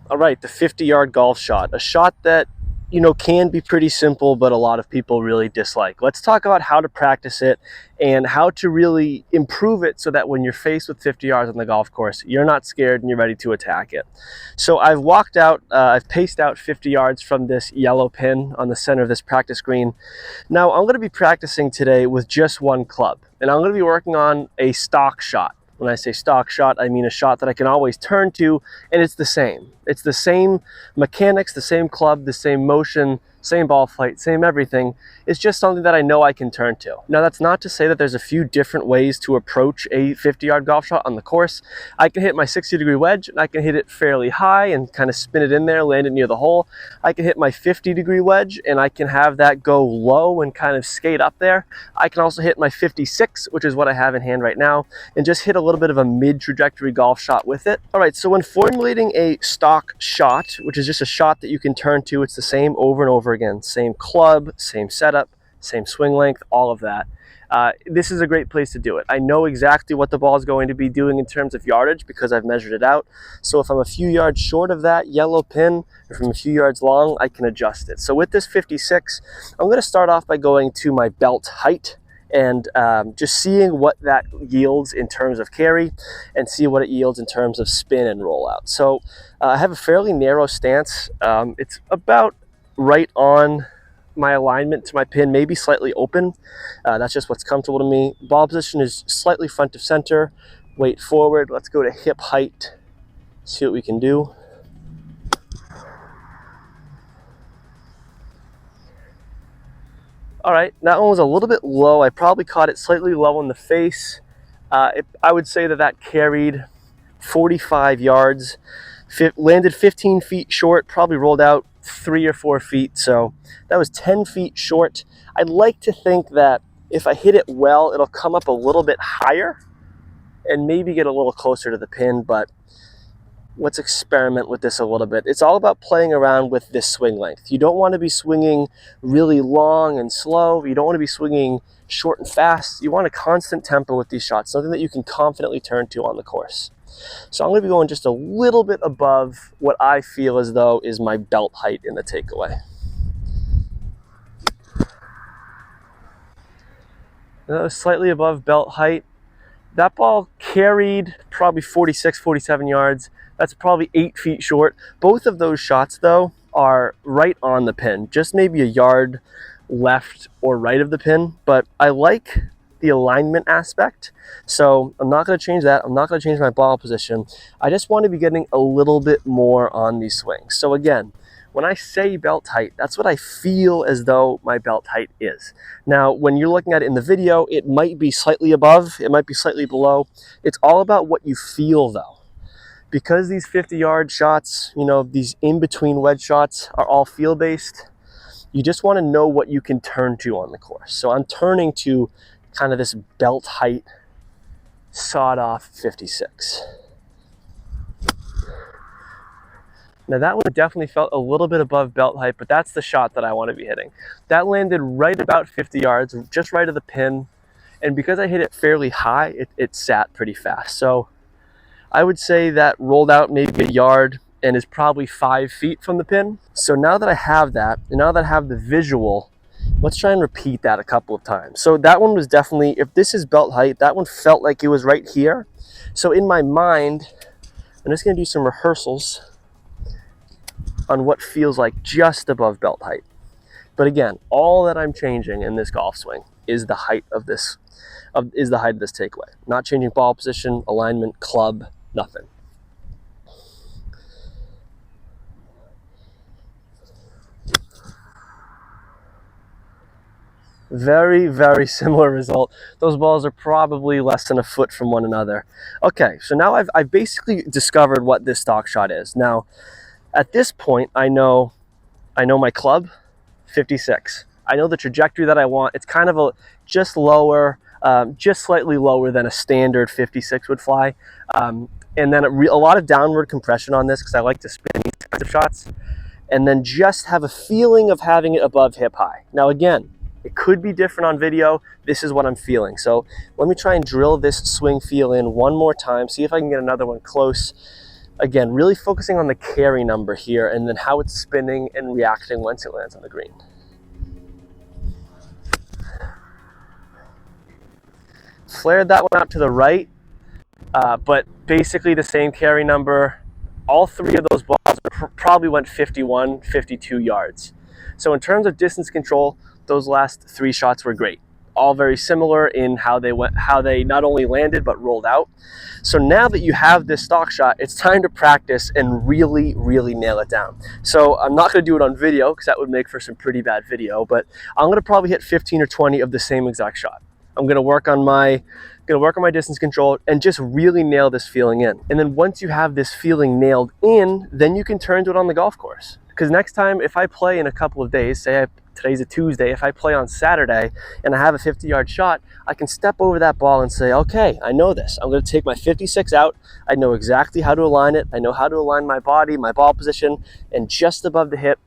All right, the 50-yard golf shot, a shot that, you know, can be pretty simple, but a lot of people really dislike. Let's talk about how to practice it and how to really improve it so that when you're faced with 50 yards on the golf course, you're not scared and you're ready to attack it. So I've walked out, I've paced out 50 yards from this yellow pin on the center of this practice green. Now I'm going to be practicing today with just one club, and I'm going to be working on a stock shot. When I say stock shot, I mean a shot that I can always turn to, and it's the same. It's the same mechanics, the same club, the same motion, same ball flight, same everything. It's just something that I know I can turn to. Now, that's not to say that there's a few different ways to approach a 50-yard golf shot on the course. I can hit my 60-degree wedge, and I can hit it fairly high and kind of spin it in there, land it near the hole. I can hit my 50-degree wedge, and I can have that go low and kind of skate up there. I can also hit my 56, which is what I have in hand right now, and just hit a little bit of a mid-trajectory golf shot with it. All right, so when formulating a stock shot, which is just a shot that you can turn to, it's the same over and over again. Same club, same setup, same swing length, all of that. This is a great place to do it. I know exactly what the ball is going to be doing in terms of yardage because I've measured it out. So if I'm a few yards short of that yellow pin, or from a few yards long, I can adjust it. So with this 56, I'm going to start off by going to my belt height and just seeing what that yields in terms of carry and see what it yields in terms of spin and rollout. So I have a fairly narrow stance. It's about right on my alignment to my pin, maybe slightly open. That's just what's comfortable to me. Ball position is slightly front of center, weight forward. Let's go to hip height, see what we can do. All right, that one was a little bit low. I probably caught it slightly low in the face. I would say that carried 45 yards, landed 15 feet short, probably rolled out 3 or 4 feet. So that was 10 feet short. I'd like to think that if I hit it well, it'll come up a little bit higher and maybe get a little closer to the pin, but let's experiment with this a little bit. It's all about playing around with this swing length. You don't want to be swinging really long and slow. You don't want to be swinging short and fast. You want a constant tempo with these shots, something that you can confidently turn to on the course. So I'm going to be going just a little bit above what I feel as though is my belt height in the takeaway. That was slightly above belt height. That ball carried probably 46, 47 yards. That's probably 8 feet short. Both of those shots, though, are right on the pin, just maybe a yard left or right of the pin. But I like the alignment aspect, so I'm not going to change that. I'm not going to change my ball position. I just want to be getting a little bit more on these swings. So again, when I say belt height, that's what I feel as though my belt height is. Now, when you're looking at it in the video, it might be slightly above, it might be slightly below. It's all about what you feel, though. Because these 50-yard shots, you know, these in-between wedge shots are all feel-based, you just want to know what you can turn to on the course. So I'm turning to kind of this belt height, sawed-off 56. Now that one definitely felt a little bit above belt height, but that's the shot that I want to be hitting. That landed right about 50 yards, just right of the pin. And because I hit it fairly high, it sat pretty fast. So I would say that rolled out maybe a yard and is probably 5 feet from the pin. So now that I have that, and now that I have the visual, let's try and repeat that a couple of times. So that one was definitely, if this is belt height, that one felt like it was right here. So in my mind, I'm just going to do some rehearsals on what feels like just above belt height. But again, all that I'm changing in this golf swing is the height of this, takeaway. Not changing ball position, alignment, club, nothing. Very, very similar result. Those balls are probably less than a foot from one another. Okay, so now I've basically discovered what this stock shot is. Now, at this point, I know my club, 56. I know the trajectory that I want. It's kind of just lower, just slightly lower than a standard 56 would fly. And then a lot of downward compression on this because I like to spin these kinds of shots. And then just have a feeling of having it above hip high. Now again, it could be different on video. This is what I'm feeling. So let me try and drill this swing feel in one more time, see if I can get another one close. Again, really focusing on the carry number here and then how it's spinning and reacting once it lands on the green. Flared that one out to the right, but basically the same carry number. All three of those balls probably went 51, 52 yards. So in terms of distance control, those last three shots were great. All very similar in how they not only landed but rolled out. So now that you have this stock shot, it's time to practice and really, really nail it down. So I'm not going to do it on video because that would make for some pretty bad video, but I'm going to probably hit 15 or 20 of the same exact shot. I'm going to work on my distance control and just really nail this feeling in. And then once you have this feeling nailed in, then you can turn to it on the golf course. Because next time, if I play in a couple of days, today's a Tuesday, if I play on Saturday and I have a 50-yard shot, I can step over that ball and say, okay, I know this. I'm going to take my 56 out. I know exactly how to align it. I know how to align my body, my ball position, and just above the hip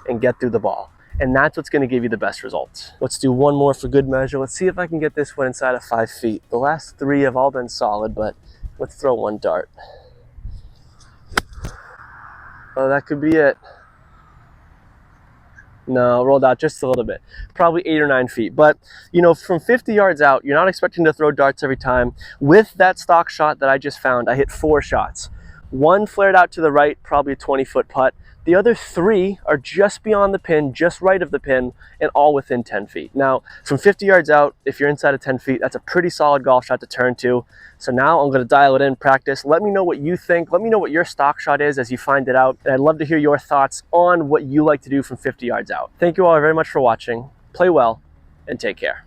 and get through the ball. And that's what's going to give you the best results. Let's do one more for good measure. Let's see if I can get this one inside of 5 feet. The last three have all been solid, but let's throw one dart. Oh, that could be it. No, rolled out just a little bit, probably 8 or 9 feet. But you know, from 50 yards out, you're not expecting to throw darts every time. With that stock shot that I just found, I hit 4 shots. One flared out to the right, probably a 20-foot putt. The other 3 are just beyond the pin, just right of the pin, and all within 10 feet. Now, from 50 yards out, if you're inside of 10 feet, that's a pretty solid golf shot to turn to. So now I'm going to dial it in, practice. Let me know what you think. Let me know what your stock shot is as you find it out. And I'd love to hear your thoughts on what you like to do from 50 yards out. Thank you all very much for watching. Play well and take care.